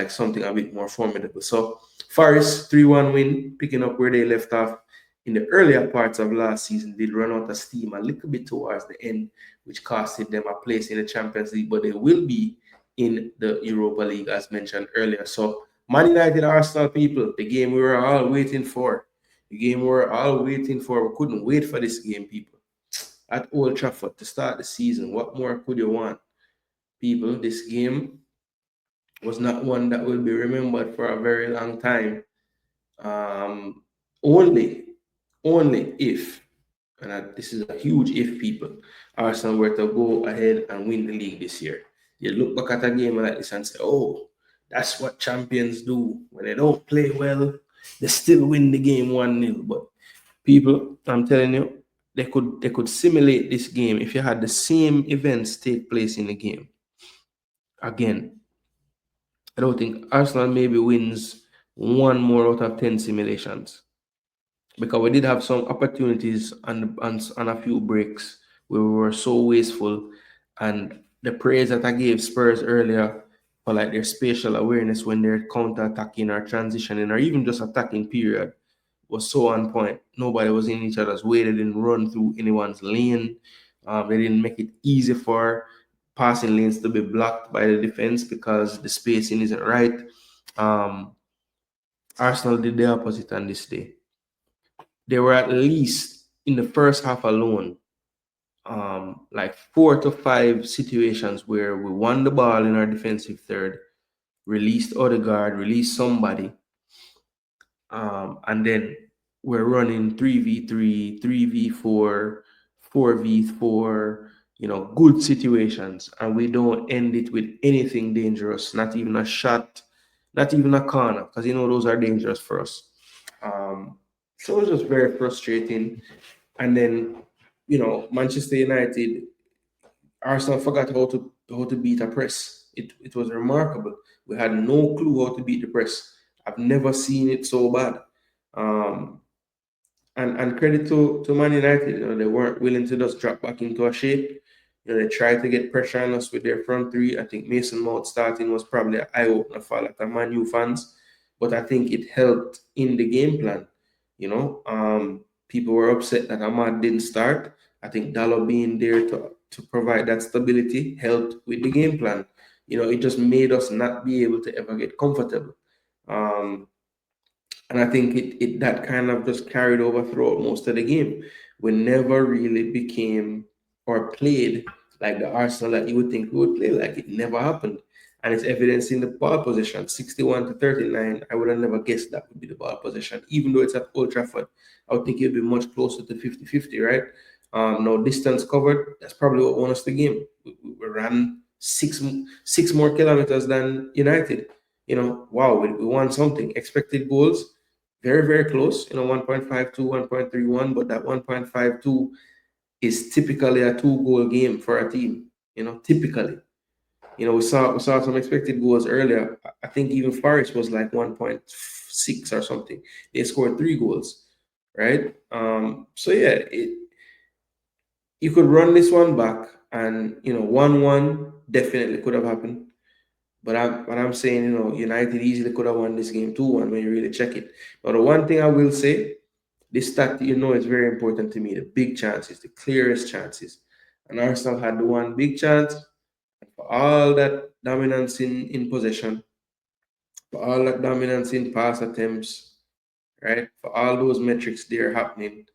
like something a bit more formidable. So Forest 3-1 win, picking up where they left off in the earlier parts of last season. Did run out of steam a little bit towards the end, which costed them a place in the Champions League, but they will be in the Europa League as mentioned earlier. So Man United Arsenal, people, the game we were all waiting for. The game we were all waiting for. We couldn't wait for this game, people. At Old Trafford to start the season. What more could you want? People, this game was not one that will be remembered for a very long time. Um, only, only if, and this is a huge if, people, Arsenal were to go ahead and win the league this year. You look back at a game like this and say, oh, that's what champions do. When they don't play well, they still win the game 1-0. But people, I'm telling you, they could simulate this game if you had the same events take place in the game. Again, I don't think Arsenal maybe wins one more out of 10 simulations because we did have some opportunities and a few breaks where we were so wasteful. And the praise that I gave Spurs earlier for like their spatial awareness when they're counter attacking or transitioning or even just attacking, period, was so on point. Nobody was in each other's way. They didn't run through anyone's lane. They didn't make it easy for passing lanes to be blocked by the defense because the spacing isn't right. Um, Arsenal did the opposite on this day. There were at least in the first half alone, like 4 to 5 situations where we won the ball in our defensive third, released Odegaard, released somebody, and then we're running 3v3, 3v4, 4v4, good situations, and we don't end it with anything dangerous, not even a shot, not even a corner, because those are dangerous for us. So it was just very frustrating. And then, Manchester United, Arsenal forgot how to beat a press. It was remarkable. We had no clue how to beat the press. I've never seen it so bad. Um, and credit to Man United, they weren't willing to just drop back into a shape. They tried to get pressure on us with their front three. I think Mason Mount starting was probably an eye opener for like Man U fans, but I think it helped in the game plan. People were upset that Ahmad didn't start. I think Dallo being there to provide that stability helped with the game plan. It just made us not be able to ever get comfortable. And I think it that kind of just carried over throughout most of the game. We never really became or played like the Arsenal that you would think we would play like. It never happened. And it's evidenced in the ball possession, 61-39. I would have never guessed that would be the ball possession. Even though it's at Old Trafford, I would think it would be much closer to 50-50, right? No distance covered. That's probably what won us the game. We ran six more kilometers than United. Wow, we won something. Expected goals, very, very close, 1.52, 1.31, but that 1.52 is typically a 2-goal game for a team, typically. We saw some expected goals earlier. I think even Forest was like 1.6 or something. They scored 3 goals, right? So yeah, you could run this one back and 1-1 definitely could have happened. But I'm saying, United easily could have won this game 2-1 when you really check it. But the one thing I will say, this stat, is very important to me. The big chances, the clearest chances. And Arsenal had the one big chance. And for all that dominance in possession, for all that dominance in pass attempts, right? For all those metrics there happening,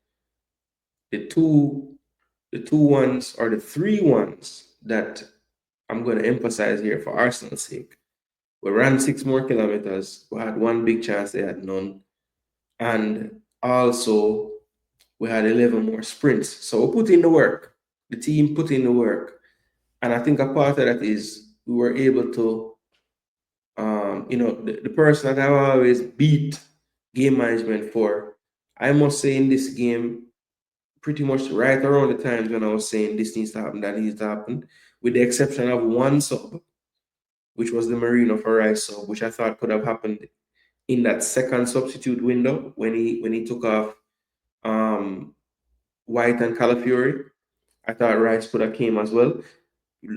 the two ones or the 3 ones that I'm going to emphasize here for Arsenal's sake. We ran 6 more kilometers. We had one big chance, they had none. And also, we had 11 more sprints. So we put in the work. The team put in the work. And I think a part of that is we were able to, the person that I always beat game management for, I must say in this game, pretty much right around the times when I was saying this needs to happen, that needs to happen, with the exception of one sub, which was the Marino for Rice sub, which I thought could have happened in that second substitute window when he took off White and Calafiori. I thought Rice could have came as well.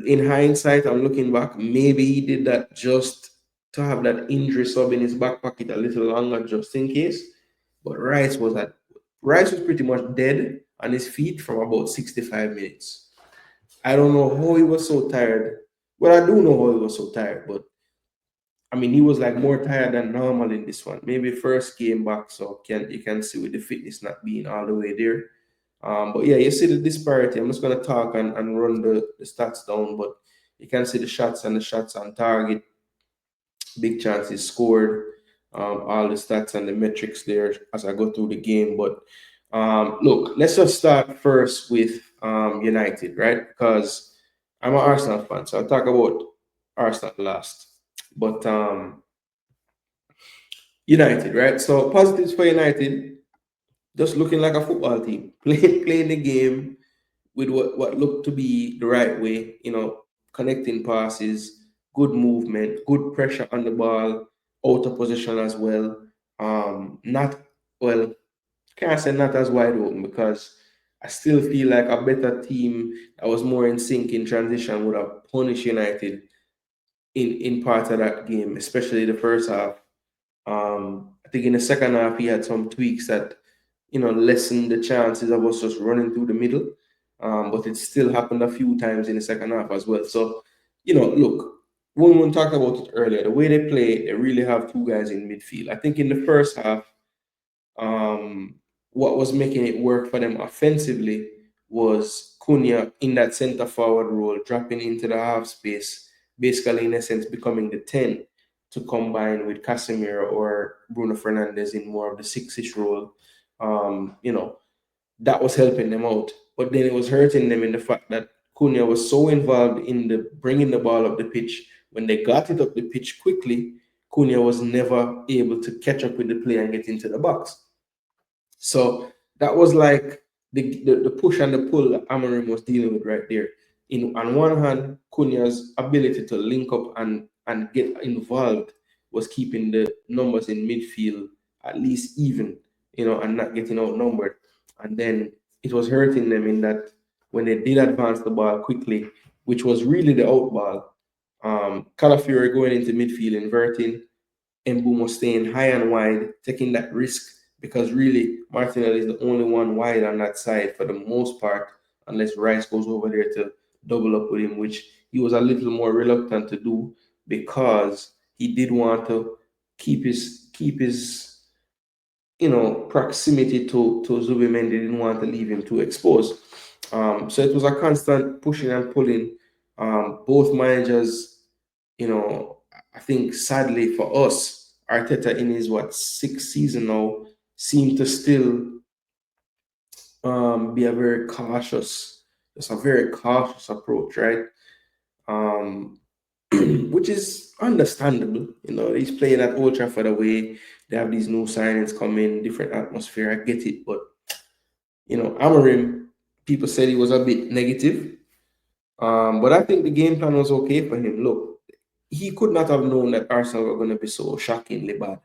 In hindsight, I'm looking back, maybe he did that just to have that injury sub in his back pocket a little longer just in case. But Rice was pretty much dead on his feet from about 65 minutes. I don't know how he was so tired. Well, I do know how he was so tired, but I mean, he was like more tired than normal in this one. Maybe first game back, so you can see with the fitness not being all the way there. But yeah, you see the disparity. I'm just gonna talk and run the stats down, but you can see the shots on target, big chances scored, all the stats and the metrics there as I go through the game. But look, let's just start first with United, right? Because I'm an Arsenal fan, so I'll talk about Arsenal last. But United, right? So positives for United, just looking like a football team, playing the game with what looked to be the right way, connecting passes, good movement, good pressure on the ball, out of position as well. Not well, can't say not as wide open because I still feel like a better team that was more in sync in transition would have punished United in part of that game, especially the first half. I think in the second half he had some tweaks that lessened the chances of us just running through the middle. But it still happened a few times in the second half as well. So, look, when we talked about it earlier, the way they play, they really have two guys in midfield. I think in the first half, um, what was making it work for them offensively was Cunha in that centre forward role, dropping into the half space, basically in essence becoming the 10 to combine with Casemiro or Bruno Fernandes in more of the six-ish role. That was helping them out. But then it was hurting them in the fact that Cunha was so involved in the bringing the ball up the pitch. When they got it up the pitch quickly, Cunha was never able to catch up with the play and get into the box. So that was like the push and the pull that Amorim was dealing with right there. On one hand, Cunha's ability to link up and get involved was keeping the numbers in midfield at least even, and not getting outnumbered. And then it was hurting them in that when they did advance the ball quickly, which was really the out ball, Calafiori going into midfield, inverting, Mbomo staying high and wide, taking that risk because really Martinelli is the only one wide on that side for the most part, unless Rice goes over there to double up with him, which he was a little more reluctant to do because he did want to keep his proximity to Zubimendi, didn't want to leave him too exposed. So it was a constant pushing and pulling. Both managers, I think sadly for us, Arteta in his sixth season now seemed to still be just a very cautious approach, right? Which is understandable. He's playing at Old Trafford away. They have these new signings coming, different atmosphere. I get it, but Amorim, people said he was a bit negative. But I think the game plan was okay for him. Look, he could not have known that Arsenal were going to be so shockingly bad.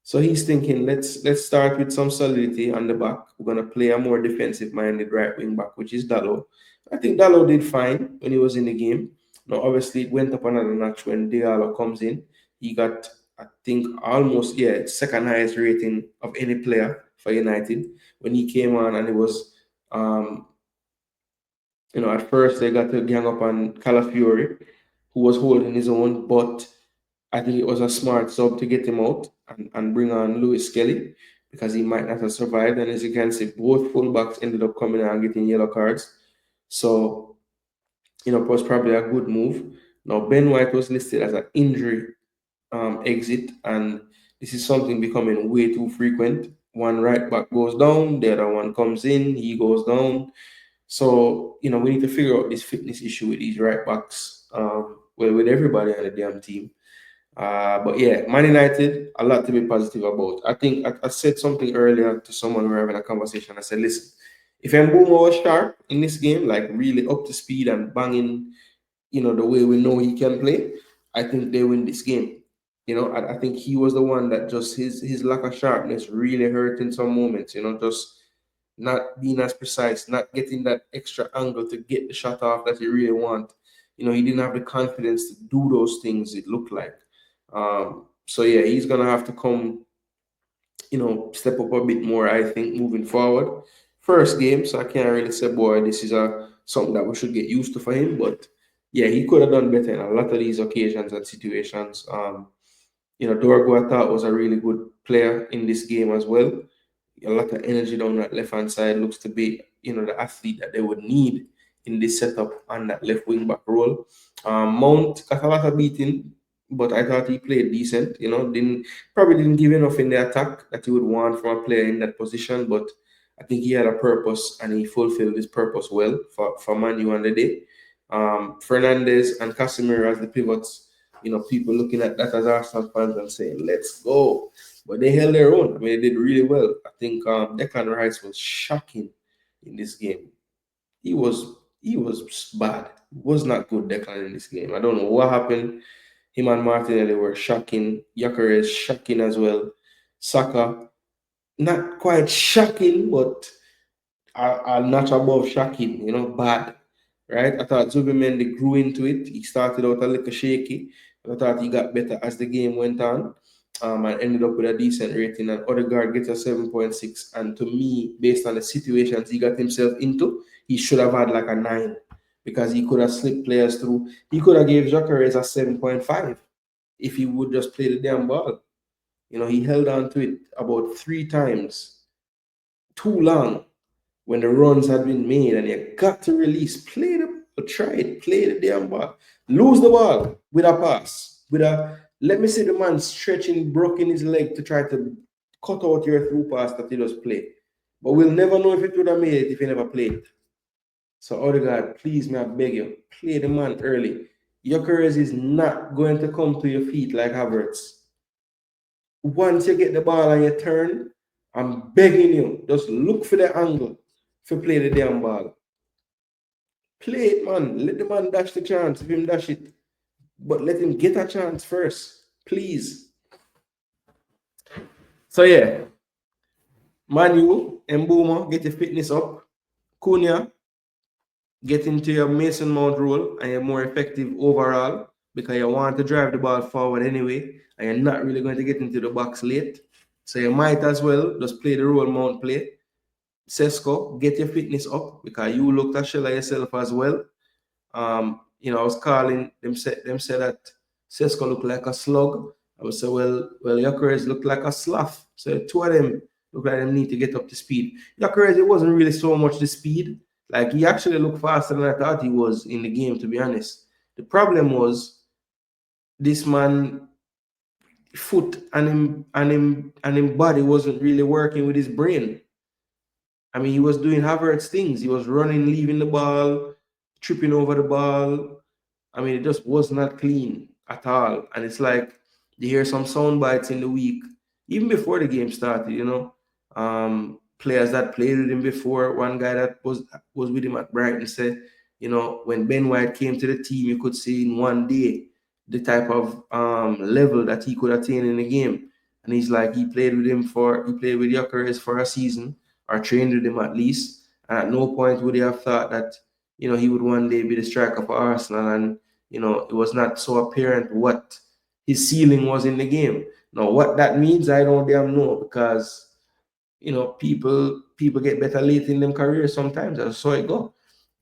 So he's thinking, let's start with some solidity on the back. We're going to play a more defensive-minded right wing back, which is Dalot. I think Dalot did fine when he was in the game. Now, obviously, it went up another notch when Diallo comes in. He got, I think, almost second highest rating of any player for United when he came on, and it was, at first they got to gang up on Calafiori, who was holding his own, but I think it was a smart sub to get him out and bring on Lewis Kelly because he might not have survived. And as you can see, both fullbacks ended up coming out and getting yellow cards. So, it was probably a good move. Now, Ben White was listed as an injury exit, and this is something becoming way too frequent. One right back goes down, the other one comes in, he goes down. So, we need to figure out this fitness issue with these right backs, with everybody on the damn team. But yeah, Man United, a lot to be positive about. I think I said something earlier to someone we were having a conversation. I said, listen, if Mbomo was sharp in this game, like really up to speed and banging, the way we know he can play, I think they win this game. I think he was the one that just his lack of sharpness really hurt in some moments, just not being as precise, not getting that extra angle to get the shot off that he really want. He didn't have the confidence to do those things, it looked like. So yeah, he's gonna have to come, step up a bit more, I think, moving forward. First game, so I can't really say, boy, this is a something that we should get used to for him. But yeah, he could have done better in a lot of these occasions and situations. Dorgo, I thought, was a really good player in this game as well. A lot of energy down that left hand side. Looks to be, the athlete that they would need in this setup on that left wing back role. Mount got a lot of beating, but I thought he played decent. Didn't give enough in the attack that you would want from a player in that position, but I think he had a purpose and he fulfilled his purpose well for Man U on the day. Fernandez and Casemiro as the pivots. People looking at that as Arsenal fans and saying, "Let's go." But they held their own. I mean, they did really well. I think Declan Rice was shocking in this game. He was bad. He was not good, Declan, in this game. I don't know what happened. Him and Martinelli were shocking. Gyokeres shocking as well. Saka, not quite shocking, but a notch above shocking, bad. Right? I thought Zubimendi grew into it. He started out a little shaky, but I thought he got better as the game went on. And ended up with a decent rating. And Odegaard gets a 7.6. And to me, based on the situations he got himself into, he should have had like a 9 because he could have slipped players through. He could have gave Gyokeres a 7.5 if he would just play the damn ball. He held on to it about 3 times too long when the runs had been made, and you got to release, play the ball, try it, play the damn ball, lose the ball with a pass, let me see the man stretching, broken his leg to try to cut out your through pass that he just played. But we'll never know if it would have made it if he never played it. So Odegaard, please, may I beg you, play the man early. Gyokeres is not going to come to your feet like Havertz. Once you get the ball and you turn, I'm begging you, just look for the angle to play the damn ball. Play it, man. Let the man dash the chance. If him dash it, but let him get a chance first, please. So yeah, Manu, Mbuma, get your fitness up. Cunha, get into your Mason Mount role and you're more effective overall because you want to drive the ball forward anyway and you're not really going to get into the box late. So you might as well just play the role Mount play. Sesko, get your fitness up because you looked at shell yourself as well. I was calling them said that Sesko looked like a slug. I would say, well, Gyokeres looked like a sloth. So the two of them look like they need to get up to speed. Gyokeres, it wasn't really so much the speed. Like he actually looked faster than I thought he was in the game, to be honest. The problem was this man foot and him body wasn't really working with his brain. I mean, he was doing Havertz things. He was running, leaving the ball, tripping over the ball. I mean, it just was not clean at all. And it's like you hear some sound bites in the week, even before the game started, players that played with him before. One guy that was with him at Brighton said, when Ben White came to the team, you could see in one day the type of level that he could attain in a game. And he's like, he played with Gyokeres for a season or trained with him at least. And at no point would he have thought that, he would one day be the striker for Arsenal. And, it was not so apparent what his ceiling was in the game. Now, what that means, I don't damn know because, people get better late in their career sometimes. That's how it go.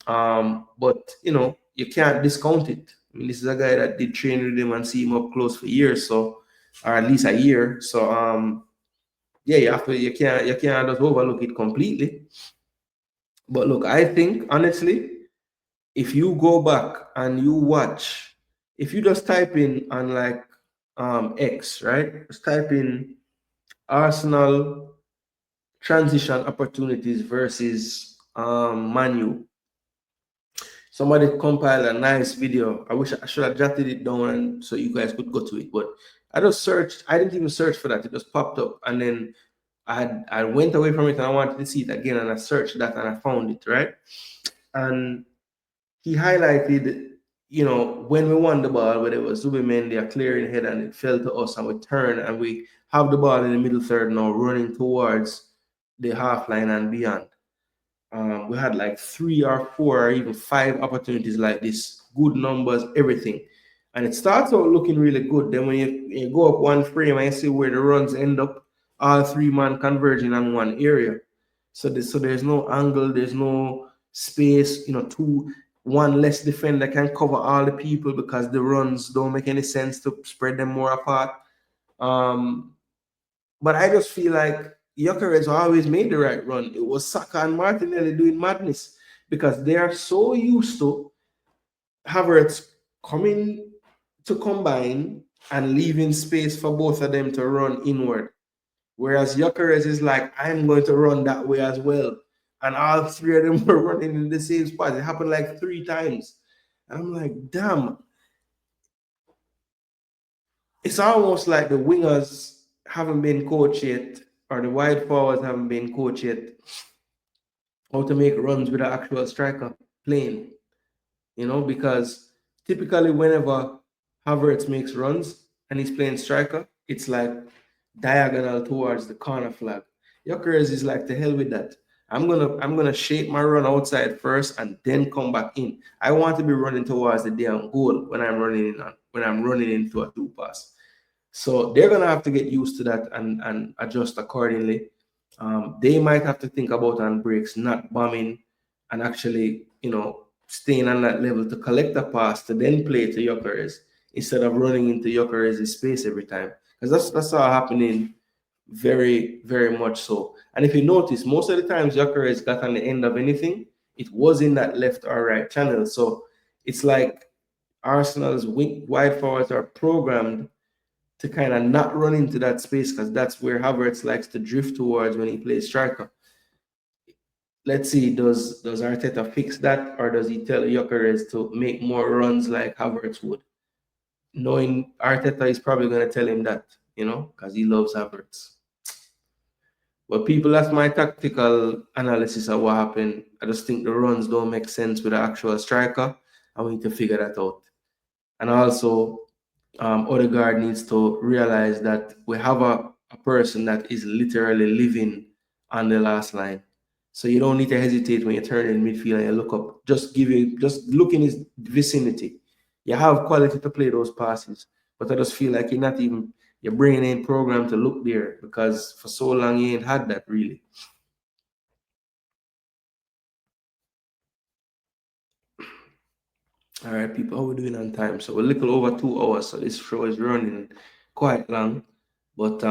But, you can't discount it. I mean, this is a guy that did train with him and see him up close for years, so, or at least a year. So, yeah, you can't just overlook it completely. But look, I think honestly, if you go back and you watch, if you just type in on like X, right? Just type in Arsenal transition opportunities versus Manu. Somebody compiled a nice video. I wish I should have jotted it down so you guys could go to it. But I just searched. I didn't even search for that. It just popped up, and then I went away from it and I wanted to see it again, and I searched that and I found it, right? And he highlighted, when we won the ball, where it was Zubimendi a clearing head and it fell to us and we turned and we have the ball in the middle third now running towards the half line and beyond. We had like 3 or 4 or even 5 opportunities like this, good numbers, everything. And it starts out looking really good. Then when you go up one frame and you see where the runs end up, all three man converging on one area. So there's no angle, there's no space, one less defender can cover all the people because the runs don't make any sense to spread them more apart. But I just feel like Gyokeres always made the right run. It was Saka and Martinelli doing madness because they are so used to Havertz coming to combine and leaving space for both of them to run inward. Whereas Gyokeres is like, I'm going to run that way as well. And all three of them were running in the same spot. It happened like 3 times. And I'm like, damn. It's almost like the wingers haven't been coached yet, or the wide forwards haven't been coached yet, how to make runs with an actual striker playing. Because typically whenever Havertz makes runs and he's playing striker, it's like diagonal towards the corner flag. Gyokeres is like, to hell with that. I'm gonna shape my run outside first and then come back in. I want to be running towards the damn goal when I'm running into a two pass. So they're gonna have to get used to that and adjust accordingly. They might have to think about on breaks, not bombing and actually, staying on that level to collect a pass to then play to Gyokeres instead of running into Gyokeres' space every time. Because that's all happening very, very much so. And if you notice, most of the times Gyokeres got on the end of anything, it was in that left or right channel. So it's like Arsenal's wide forwards are programmed to kind of not run into that space because that's where Havertz likes to drift towards when he plays striker. Let's see, does Arteta fix that, or does he tell Gyokeres to make more runs like Havertz would? Knowing Arteta is probably going to tell him that, because he loves Havertz. But people, that's my tactical analysis of what happened. I just think the runs don't make sense with the actual striker, and we need to figure that out. And also, Odegaard needs to realize that we have a person that is literally living on the last line. So you don't need to hesitate when you turn in midfield and you look up. Just look in his vicinity. You have quality to play those passes, but I just feel like you're bringing in program to look there because for so long you ain't had that really. All right, people, how we doing on time? So we're a little over 2 hours, so this show is running quite long, but